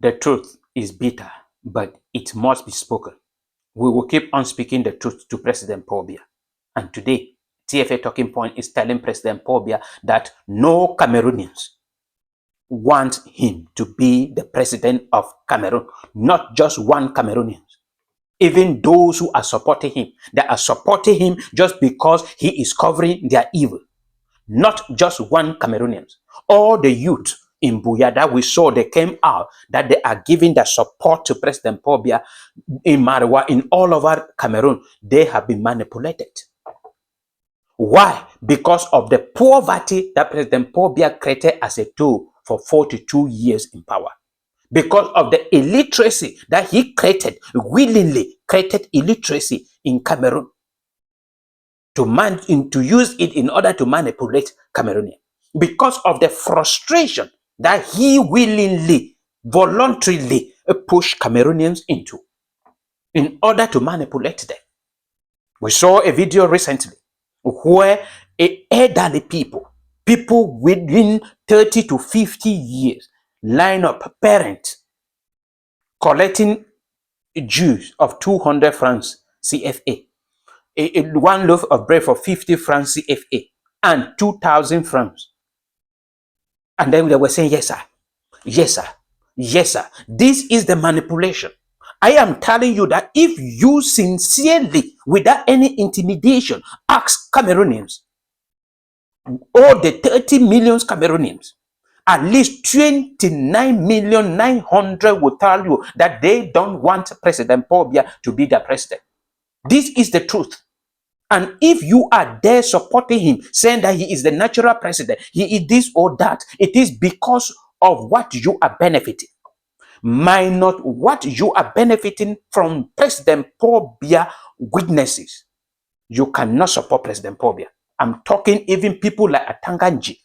The truth is bitter, but it must be spoken. We will keep on speaking the truth to President Paul Biya. And today, TFA Talking Point is telling President Paul Biya that no Cameroonians want him to be the president of Cameroon. Not just one Cameroonian. Even those who are supporting him, they are supporting him just because he is covering their evil. Not just one Cameroonian. All the youth in Biya that we saw, they came out, that they are giving their support to President Paul Biya in Marwa, in all over Cameroon, they have been manipulated. Why? Because of the poverty that President Paul Biya created as a tool for 42 years in power. Because of the illiteracy that he created, willingly created illiteracy in Cameroon to use it in order to manipulate Cameroonians. Because of the frustration that he willingly, voluntarily pushed Cameroonians into in order to manipulate them. We saw a video recently where elderly people within 30 to 50 years, line up, parents, collecting dues of 200 francs CFA, one loaf of bread for 50 francs CFA, and 2,000 francs. And then they were saying, yes, sir. Yes, sir. Yes, sir. This is the manipulation. I am telling you that if you sincerely, without any intimidation, ask Cameroonians, all the 30 million Cameroonians, at least 29,900,000 will tell you that they don't want President Paul Biya to be the president. This is the truth. And if you are there supporting him, saying that he is the natural president, he is this or that, it is because of what you are benefiting. Minus what you are benefiting from President Paul Biya witnesses. You cannot support President Paul Biya. I'm talking even people like Atanganji.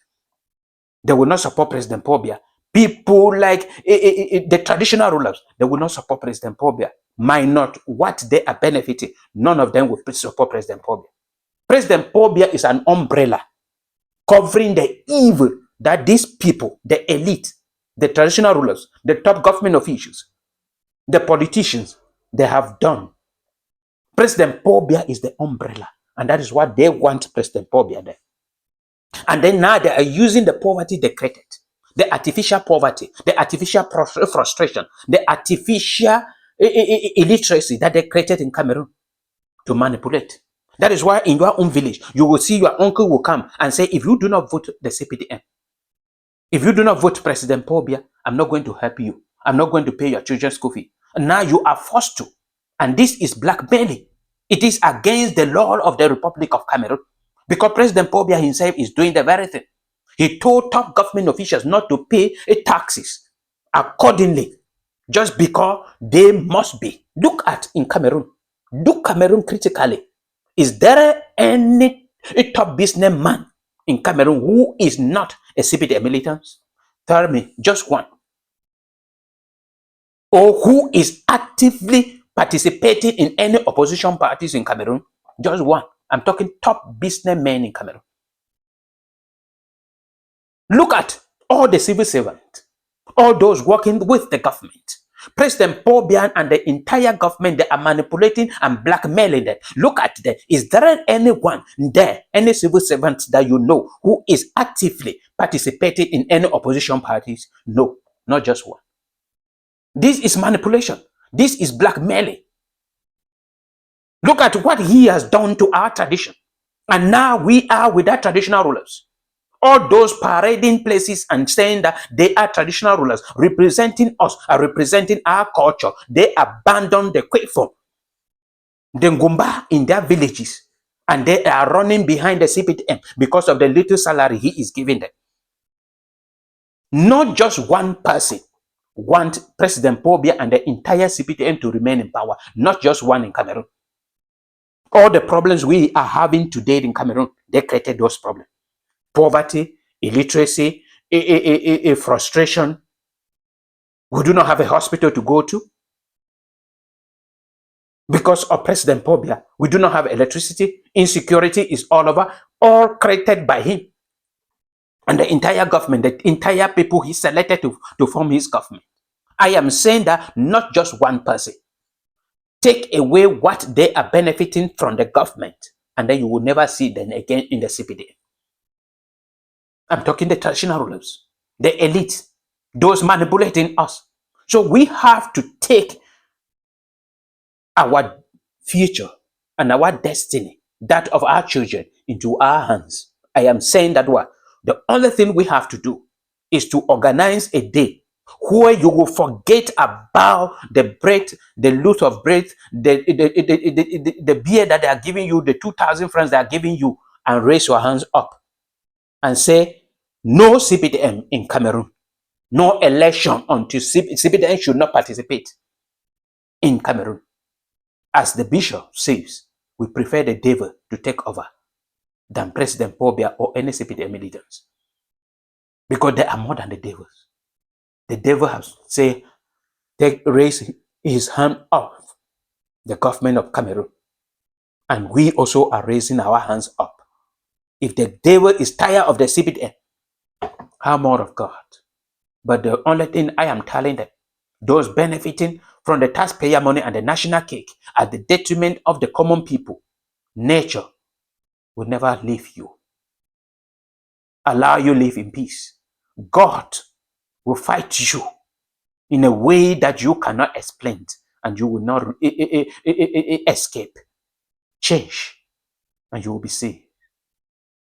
They will not support President Paul Biya. People like the traditional rulers, they will not support President Paul Biya. Minus what they are benefiting, none of them will support President Paul Biya. President Paul Biya is an umbrella covering the evil that these people, the elite, the traditional rulers, the top government officials, the politicians, they have done. President Paul Biya is the umbrella, and that is what they want President Paul Biya there. And then now they are using the poverty they created, the artificial poverty, the artificial frustration, the artificial illiteracy that they created in Cameroon to manipulate. That is why in your own village, you will see your uncle will come and say, if you do not vote the CPDM, if you do not vote President Paul Biya, I'm not going to help you. I'm not going to pay your children's school fee. And now you are forced to. And this is blackmailing. It is against the law of the Republic of Cameroon. Because President Paul Biya himself is doing the very thing. He told top government officials not to pay taxes accordingly, just because they must be. Look at in Cameroon. Look Cameroon critically. Is there any top businessman in Cameroon who is not a CPD militant? Tell me, just one. Or who is actively participating in any opposition parties in Cameroon? Just one. I'm talking top businessmen in Cameroon. Look at all the civil servants, all those working with the government. President Paul Biya and the entire government, they are manipulating and blackmailing them. Look at them. Is there anyone there, any civil servant that you know who is actively participating in any opposition parties? No, not just one. This is manipulation. This is blackmailing. Look at what he has done to our tradition. And now we are without traditional rulers. All those parading places and saying that they are traditional rulers, representing us, are representing our culture. They abandon the Kwefo, the Ngumba in their villages, and they are running behind the CPTM because of the little salary he is giving them. Not just one person want President Paul Biya and the entire CPTM to remain in power. Not just one in Cameroon. All the problems we are having today in Cameroon, they created those problems. Poverty, illiteracy, frustration. We do not have a hospital to go to because of President Paul Biya. We do not have electricity. Insecurity is all over, all created by him. And the entire government, the entire people he selected to form his government. I am saying that not just one person. Take away what they are benefiting from the government, and then you will never see them again in the CPD. I'm talking the traditional rulers, the elite, those manipulating us. So we have to take our future and our destiny, that of our children, into our hands. I am saying that what? The only thing we have to do is to organize a day where you will forget about the bread, the loot of bread, the beer that they are giving you, the 2,000 francs they are giving you, and raise your hands up and say, no CPDM in Cameroon. No election until CPDM should not participate in Cameroon. As the bishop says, we prefer the devil to take over than President Paul Biya or any CPDM militants. Because they are more than the devils. The devil has said, raise his hand off the government of Cameroon. And we also are raising our hands up. If the devil is tired of the CPDM, how more of God? But the only thing I am telling them, those benefiting from the taxpayer money and the national cake at the detriment of the common people, nature will never leave you. Allow you live in peace. God will fight you in a way that you cannot explain, and you will not escape. Change, and you will be saved.